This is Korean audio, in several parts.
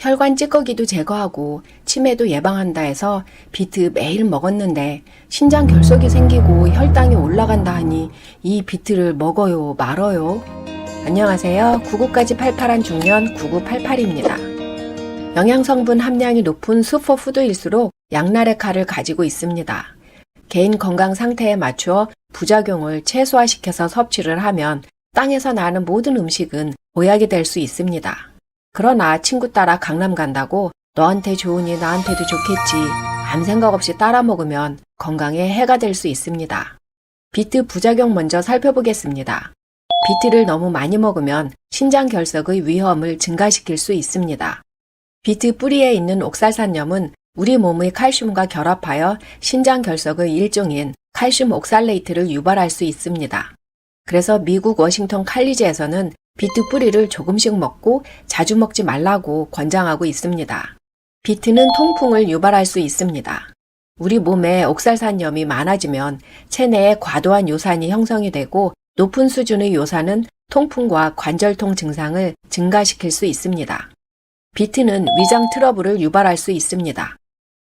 혈관 찌꺼기도 제거하고 치매도 예방한다 해서 비트 매일 먹었는데 신장 결석이 생기고 혈당이 올라간다 하니 이 비트를 먹어요 말어요? 안녕하세요. 99까지 팔팔한 중년 9988입니다. 영양성분 함량이 높은 슈퍼푸드일수록 양날의 칼을 가지고 있습니다. 개인 건강 상태에 맞추어 부작용을 최소화시켜서 섭취를 하면 땅에서 나는 모든 음식은 보약이 될 수 있습니다. 그러나 친구 따라 강남 간다고 너한테 좋으니 나한테도 좋겠지 아무 생각 없이 따라 먹으면 건강에 해가 될 수 있습니다. 비트 부작용 먼저 살펴보겠습니다. 비트를 너무 많이 먹으면 신장 결석의 위험을 증가시킬 수 있습니다. 비트 뿌리에 있는 옥살산염은 우리 몸의 칼슘과 결합하여 신장 결석의 일종인 칼슘 옥살레이트를 유발할 수 있습니다. 그래서 미국 워싱턴 칼리지에서는 비트 뿌리를 조금씩 먹고 자주 먹지 말라고 권장하고 있습니다. 비트는 통풍을 유발할 수 있습니다. 우리 몸에 옥살산염이 많아지면 체내에 과도한 요산이 형성이 되고 높은 수준의 요산은 통풍과 관절통 증상을 증가시킬 수 있습니다. 비트는 위장 트러블을 유발할 수 있습니다.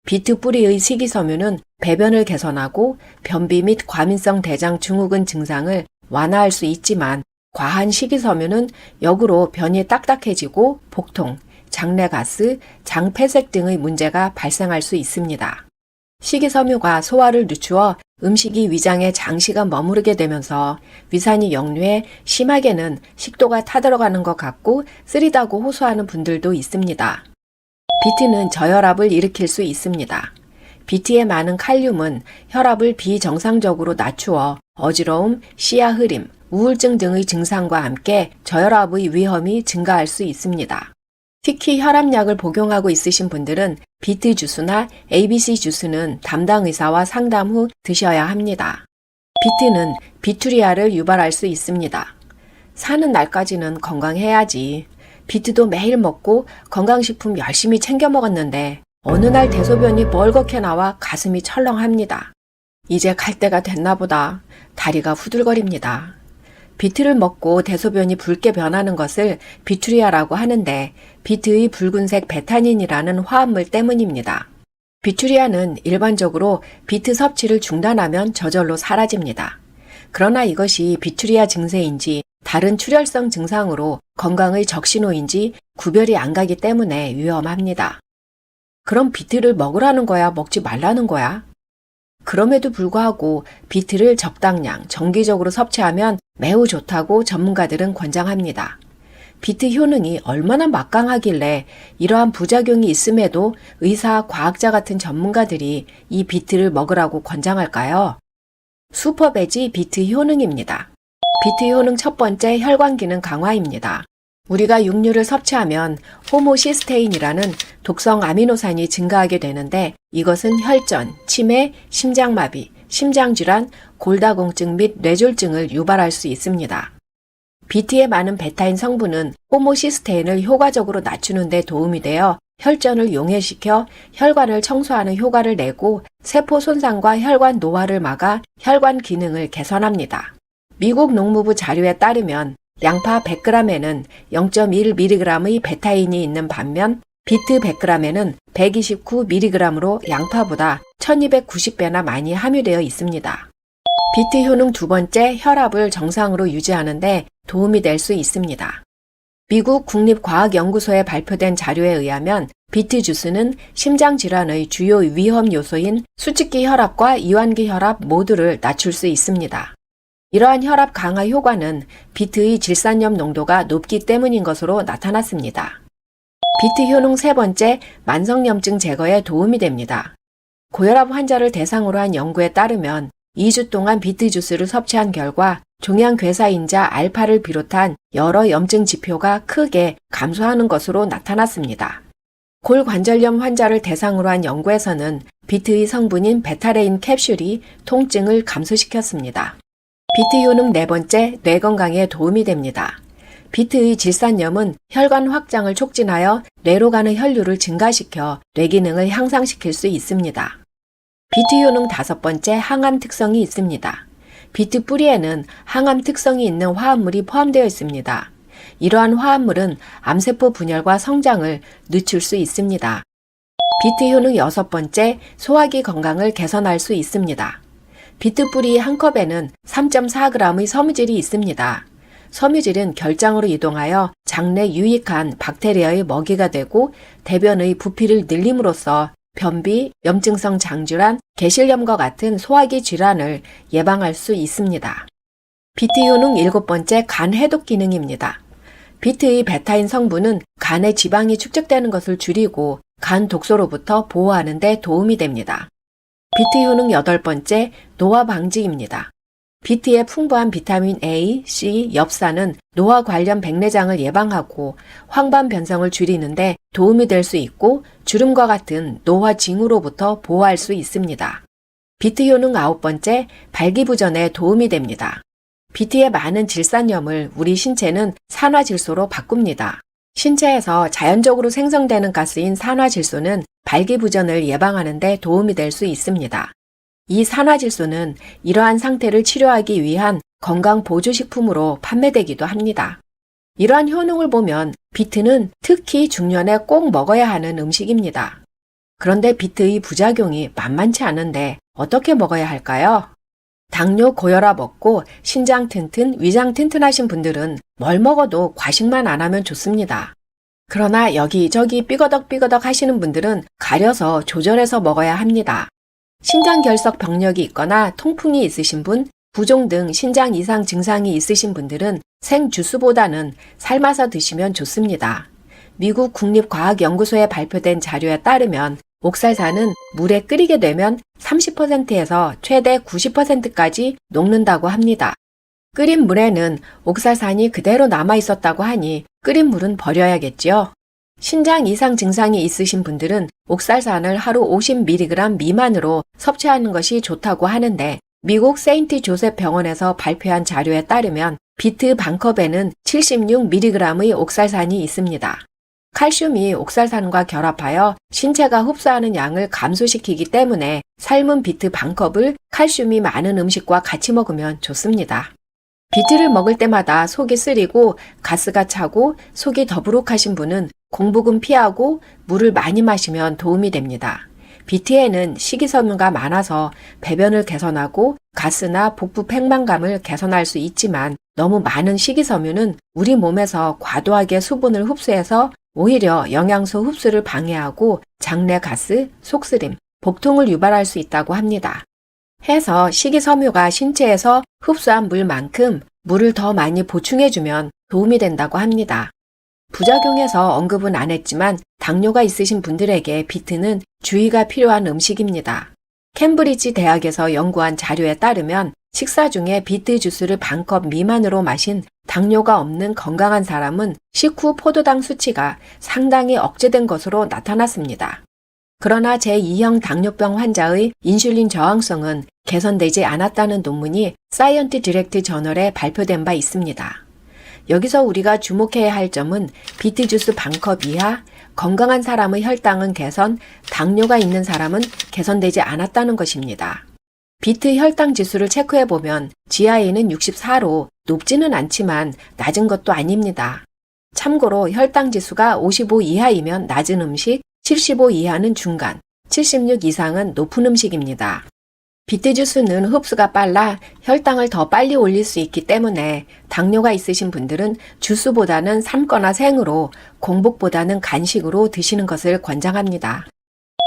비트 뿌리의 식이섬유는 배변을 개선하고 변비 및 과민성 대장 증후군 증상을 완화할 수 있지만 과한 식이섬유는 역으로 변이 딱딱해지고 복통, 장내가스, 장폐색 등의 문제가 발생할 수 있습니다. 식이섬유가 소화를 늦추어 음식이 위장에 장시간 머무르게 되면서 위산이 역류해 심하게는 식도가 타들어가는 것 같고 쓰리다고 호소하는 분들도 있습니다. 비트는 저혈압을 일으킬 수 있습니다. 비트에 많은 칼륨은 혈압을 비정상적으로 낮추어 어지러움, 시야 흐림, 우울증 등의 증상과 함께 저혈압의 위험이 증가할 수 있습니다. 특히 혈압약을 복용하고 있으신 분들은 비트 주스나 ABC 주스는 담당 의사와 상담 후 드셔야 합니다. 비트는 비투리아를 유발할 수 있습니다. 사는 날까지는 건강해야지. 비트도 매일 먹고 건강식품 열심히 챙겨 먹었는데 어느 날 대소변이 멀겋게 나와 가슴이 철렁합니다. 이제 갈 때가 됐나 보다. 다리가 후들거립니다. 비트를 먹고 대소변이 붉게 변하는 것을 비투리아라고 하는데 비트의 붉은색 베타닌이라는 화합물 때문입니다. 비투리아는 일반적으로 비트 섭취를 중단하면 저절로 사라집니다. 그러나 이것이 비투리아 증세인지 다른 출혈성 증상으로 건강의 적신호인지 구별이 안 가기 때문에 위험합니다. 그럼 비트를 먹으라는 거야, 먹지 말라는 거야? 그럼에도 불구하고 비트를 적당량, 정기적으로 섭취하면 매우 좋다고 전문가들은 권장합니다. 비트 효능이 얼마나 막강하길래 이러한 부작용이 있음에도 의사, 과학자 같은 전문가들이 이 비트를 먹으라고 권장할까요? 슈퍼베지 비트 효능입니다. 비트 효능 첫 번째 혈관 기능 강화입니다. 우리가 육류를 섭취하면 호모시스테인이라는 독성 아미노산이 증가하게 되는데 이것은 혈전, 치매, 심장마비, 심장질환, 골다공증 및 뇌졸중을 유발할 수 있습니다. 비트에 많은 베타인 성분은 호모시스테인을 효과적으로 낮추는 데 도움이 되어 혈전을 용해시켜 혈관을 청소하는 효과를 내고 세포 손상과 혈관 노화를 막아 혈관 기능을 개선합니다. 미국 농무부 자료에 따르면 양파 100g에는 0.1mg의 베타인이 있는 반면 비트 100g에는 129mg으로 양파보다 1290배나 많이 함유되어 있습니다. 비트 효능 두 번째 혈압을 정상으로 유지하는 데 도움이 될 수 있습니다. 미국 국립과학연구소에 발표된 자료에 의하면 비트 주스는 심장질환의 주요 위험 요소인 수축기 혈압과 이완기 혈압 모두를 낮출 수 있습니다. 이러한 혈압 강화 효과는 비트의 질산염 농도가 높기 때문인 것으로 나타났습니다. 비트 효능 세 번째, 만성염증 제거에 도움이 됩니다. 고혈압 환자를 대상으로 한 연구에 따르면 2주 동안 비트 주스를 섭취한 결과 종양괴사인자 알파를 비롯한 여러 염증 지표가 크게 감소하는 것으로 나타났습니다. 골관절염 환자를 대상으로 한 연구에서는 비트의 성분인 베타레인 캡슐이 통증을 감소시켰습니다. 비트 효능 네 번째, 뇌 건강에 도움이 됩니다. 비트의 질산염은 혈관 확장을 촉진하여 뇌로 가는 혈류를 증가시켜 뇌 기능을 향상시킬 수 있습니다. 비트 효능 다섯 번째, 항암 특성이 있습니다. 비트 뿌리에는 항암 특성이 있는 화합물이 포함되어 있습니다. 이러한 화합물은 암세포 분열과 성장을 늦출 수 있습니다. 비트 효능 6번째, 소화기 건강을 개선할 수 있습니다. 비트 뿌리 한 컵에는 3.4g의 섬유질이 있습니다. 섬유질은 결장으로 이동하여 장내 유익한 박테리아의 먹이가 되고 대변의 부피를 늘림으로써 변비, 염증성 장질환, 개실염과 같은 소화기 질환을 예방할 수 있습니다. 비트 효능 7번째, 간 해독 기능입니다. 비트의 베타인 성분은 간에 지방이 축적되는 것을 줄이고 간 독소로부터 보호하는 데 도움이 됩니다. 비트 효능 8번째, 노화 방지입니다. 비트의 풍부한 비타민 A, C, 엽산은 노화 관련 백내장을 예방하고 황반 변성을 줄이는데 도움이 될 수 있고 주름과 같은 노화 징후로부터 보호할 수 있습니다. 비트 효능 9번째, 발기부전에 도움이 됩니다. 비트의 많은 질산염을 우리 신체는 산화질소로 바꿉니다. 신체에서 자연적으로 생성되는 가스인 산화질소는 발기부전을 예방하는 데 도움이 될 수 있습니다. 이 산화질소는 이러한 상태를 치료하기 위한 건강보조식품으로 판매되기도 합니다. 이러한 효능을 보면 비트는 특히 중년에 꼭 먹어야 하는 음식입니다. 그런데 비트의 부작용이 만만치 않은데 어떻게 먹어야 할까요? 당뇨, 고혈압 없고 신장 튼튼, 위장 튼튼하신 분들은 뭘 먹어도 과식만 안 하면 좋습니다. 그러나 여기저기 삐거덕삐거덕 하시는 분들은 가려서 조절해서 먹어야 합니다. 신장결석 병력이 있거나 통풍이 있으신 분, 부종 등 신장 이상 증상이 있으신 분들은 생주스보다는 삶아서 드시면 좋습니다. 미국 국립과학연구소에 발표된 자료에 따르면 옥살산은 물에 끓이게 되면 30%에서 최대 90%까지 녹는다고 합니다. 끓인 물에는 옥살산이 그대로 남아 있었다고 하니 끓인 물은 버려야겠지요. 신장 이상 증상이 있으신 분들은 옥살산을 하루 50mg 미만으로 섭취하는 것이 좋다고 하는데 미국 세인트 조셉 병원에서 발표한 자료에 따르면 비트 반컵에는 76mg의 옥살산이 있습니다. 칼슘이 옥살산과 결합하여 신체가 흡수하는 양을 감소시키기 때문에 삶은 비트 반컵을 칼슘이 많은 음식과 같이 먹으면 좋습니다. 비트를 먹을 때마다 속이 쓰리고 가스가 차고 속이 더부룩하신 분은 공복은 피하고 물을 많이 마시면 도움이 됩니다. 비트에는 식이섬유가 많아서 배변을 개선하고 가스나 복부 팽만감을 개선할 수 있지만 너무 많은 식이섬유는 우리 몸에서 과도하게 수분을 흡수해서 오히려 영양소 흡수를 방해하고 장내 가스, 속쓰림, 복통을 유발할 수 있다고 합니다. 해서 식이섬유가 신체에서 흡수한 물만큼 물을 더 많이 보충해주면 도움이 된다고 합니다. 부작용에서 언급은 안 했지만 당뇨가 있으신 분들에게 비트는 주의가 필요한 음식입니다. 캠브리지 대학에서 연구한 자료에 따르면 식사 중에 비트 주스를 반컵 미만으로 마신 당뇨가 없는 건강한 사람은 식후 포도당 수치가 상당히 억제된 것으로 나타났습니다. 그러나 제2형 당뇨병 환자의 인슐린 저항성은 개선되지 않았다는 논문이 사이언티 디렉트 저널에 발표된 바 있습니다. 여기서 우리가 주목해야 할 점은 비트 주스 반컵 이하, 건강한 사람의 혈당은 개선, 당뇨가 있는 사람은 개선되지 않았다는 것입니다. 비트 혈당 지수를 체크해보면 GI는 64로 높지는 않지만 낮은 것도 아닙니다. 참고로 혈당 지수가 55 이하이면 낮은 음식, 75 이하는 중간, 76 이상은 높은 음식입니다. 비트 주스는 흡수가 빨라 혈당을 더 빨리 올릴 수 있기 때문에 당뇨가 있으신 분들은 주스보다는 삶거나 생으로, 공복보다는 간식으로 드시는 것을 권장합니다.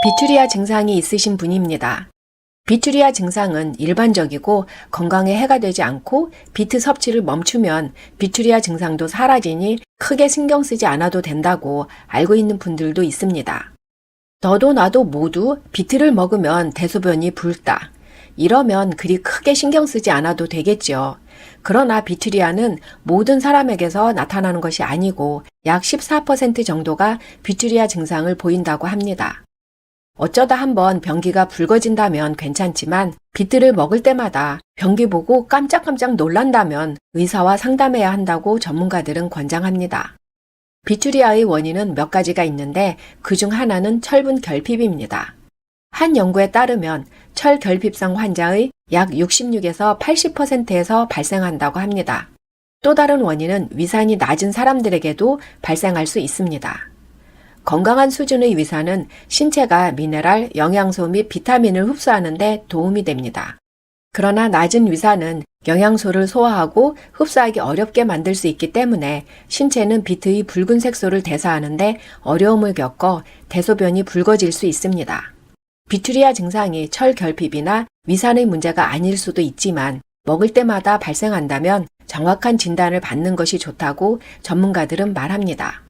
비추리아 증상이 있으신 분입니다. 비추리아 증상은 일반적이고 건강에 해가 되지 않고 비트 섭취를 멈추면 비추리아 증상도 사라지니 크게 신경 쓰지 않아도 된다고 알고 있는 분들도 있습니다. 너도 나도 모두 비트를 먹으면 대소변이 붉다. 이러면 그리 크게 신경 쓰지 않아도 되겠죠. 그러나 비추리아는 모든 사람에게서 나타나는 것이 아니고 약 14% 정도가 비추리아 증상을 보인다고 합니다. 어쩌다 한번 변기가 붉어진다면 괜찮지만 비트를 먹을 때마다 변기 보고 깜짝깜짝 놀란다면 의사와 상담해야 한다고 전문가들은 권장합니다. 비추리아의 원인은 몇 가지가 있는데 그중 하나는 철분 결핍입니다. 한 연구에 따르면 철결핍성 환자의 약 66에서 80%에서 발생한다고 합니다. 또 다른 원인은 위산이 낮은 사람들에게도 발생할 수 있습니다. 건강한 수준의 위산은 신체가 미네랄, 영양소 및 비타민을 흡수하는 데 도움이 됩니다. 그러나 낮은 위산은 영양소를 소화하고 흡수하기 어렵게 만들 수 있기 때문에 신체는 비트의 붉은 색소를 대사하는데 어려움을 겪어 대소변이 붉어질 수 있습니다. 비투리아 증상이 철결핍이나 위산의 문제가 아닐 수도 있지만 먹을 때마다 발생한다면 정확한 진단을 받는 것이 좋다고 전문가들은 말합니다.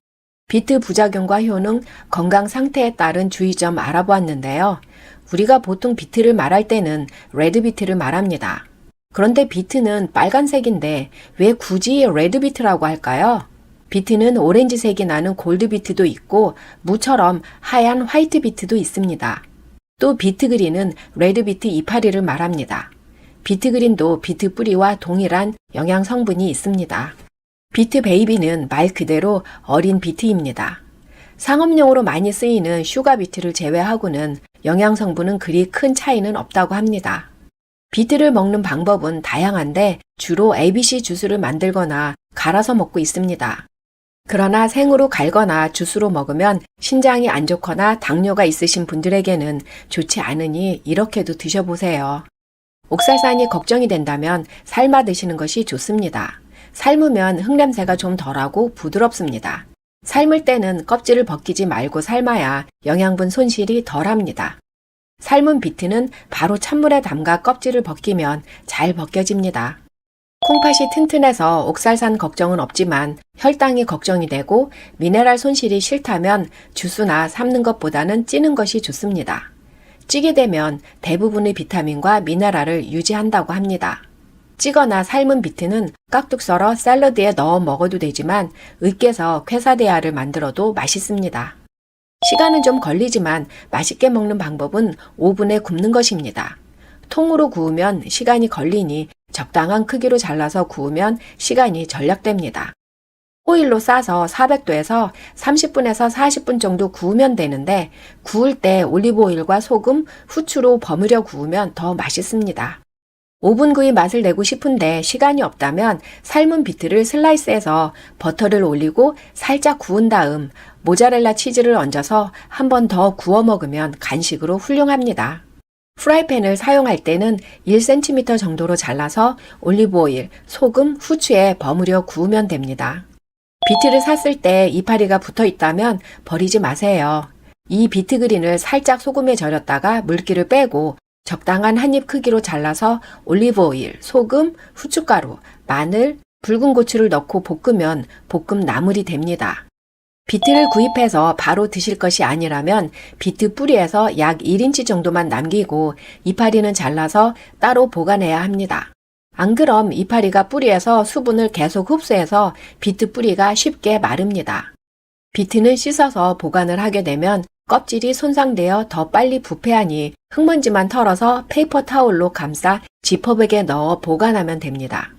비트 부작용과 효능, 건강 상태에 따른 주의점 알아보았는데요. 우리가 보통 비트를 말할 때는 레드비트를 말합니다. 그런데 비트는 빨간색인데 왜 굳이 레드비트라고 할까요? 비트는 오렌지색이 나는 골드비트도 있고 무처럼 하얀 화이트비트도 있습니다. 또 비트그린은 레드비트 이파리를 말합니다. 비트그린도 비트 뿌리와 동일한 영양 성분이 있습니다. 비트 베이비는 말 그대로 어린 비트입니다. 상업용으로 많이 쓰이는 슈가비트를 제외하고는 영양 성분은 그리 큰 차이는 없다고 합니다. 비트를 먹는 방법은 다양한데 주로 ABC 주스를 만들거나 갈아서 먹고 있습니다. 그러나 생으로 갈거나 주스로 먹으면 신장이 안 좋거나 당뇨가 있으신 분들에게는 좋지 않으니 이렇게도 드셔보세요. 옥살산이 걱정이 된다면 삶아 드시는 것이 좋습니다. 삶으면 흙냄새가 좀 덜하고 부드럽습니다. 삶을 때는 껍질을 벗기지 말고 삶아야 영양분 손실이 덜합니다. 삶은 비트는 바로 찬물에 담가 껍질을 벗기면 잘 벗겨집니다. 콩팥이 튼튼해서 옥살산 걱정은 없지만 혈당이 걱정이 되고 미네랄 손실이 싫다면 주스나 삶는 것보다는 찌는 것이 좋습니다. 찌게 되면 대부분의 비타민과 미네랄을 유지한다고 합니다. 찌거나 삶은 비트는 깍둑 썰어 샐러드에 넣어 먹어도 되지만 으깨서 퀘사데아를 만들어도 맛있습니다. 시간은 좀 걸리지만 맛있게 먹는 방법은 오븐에 굽는 것입니다. 통으로 구우면 시간이 걸리니 적당한 크기로 잘라서 구우면 시간이 절약됩니다. 호일로 싸서 400도에서 30분에서 40분 정도 구우면 되는데 구울 때 올리브오일과 소금, 후추로 버무려 구우면 더 맛있습니다. 오븐구이 맛을 내고 싶은데 시간이 없다면 삶은 비트를 슬라이스해서 버터를 올리고 살짝 구운 다음 모짜렐라 치즈를 얹어서 한 번 더 구워 먹으면 간식으로 훌륭합니다. 프라이팬을 사용할 때는 1cm 정도로 잘라서 올리브오일, 소금, 후추에 버무려 구우면 됩니다. 비트를 샀을 때 이파리가 붙어 있다면 버리지 마세요. 이 비트그린을 살짝 소금에 절였다가 물기를 빼고 적당한 한입 크기로 잘라서 올리브오일, 소금, 후춧가루, 마늘, 붉은 고추를 넣고 볶으면 볶음 나물이 됩니다. 비트를 구입해서 바로 드실 것이 아니라면 비트 뿌리에서 약 1인치 정도만 남기고 이파리는 잘라서 따로 보관해야 합니다. 안 그럼 이파리가 뿌리에서 수분을 계속 흡수해서 비트 뿌리가 쉽게 마릅니다. 비트는 씻어서 보관을 하게 되면 껍질이 손상되어 더 빨리 부패하니 흙먼지만 털어서 페이퍼 타올로 감싸 지퍼백에 넣어 보관하면 됩니다.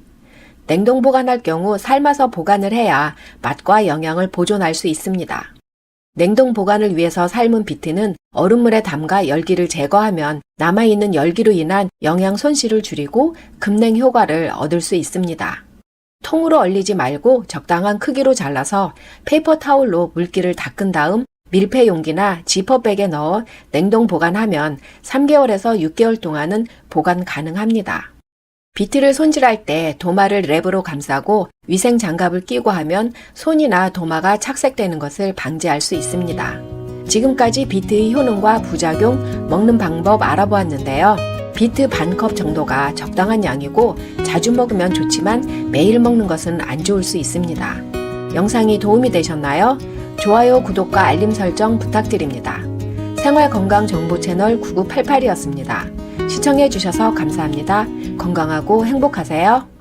냉동 보관할 경우 삶아서 보관을 해야 맛과 영양을 보존할 수 있습니다. 냉동 보관을 위해서 삶은 비트는 얼음물에 담가 열기를 제거하면 남아있는 열기로 인한 영양 손실을 줄이고 급냉 효과를 얻을 수 있습니다. 통으로 얼리지 말고 적당한 크기로 잘라서 페이퍼 타올로 물기를 닦은 다음 밀폐 용기나 지퍼백에 넣어 냉동 보관하면 3개월에서 6개월 동안은 보관 가능합니다. 비트를 손질할 때 도마를 랩으로 감싸고 위생 장갑을 끼고 하면 손이나 도마가 착색되는 것을 방지할 수 있습니다. 지금까지 비트의 효능과 부작용, 먹는 방법 알아보았는데요. 비트 반컵 정도가 적당한 양이고 자주 먹으면 좋지만 매일 먹는 것은 안 좋을 수 있습니다. 영상이 도움이 되셨나요? 좋아요, 구독과 알림 설정 부탁드립니다. 생활건강정보 채널 9988이었습니다. 시청해주셔서 감사합니다. 건강하고 행복하세요.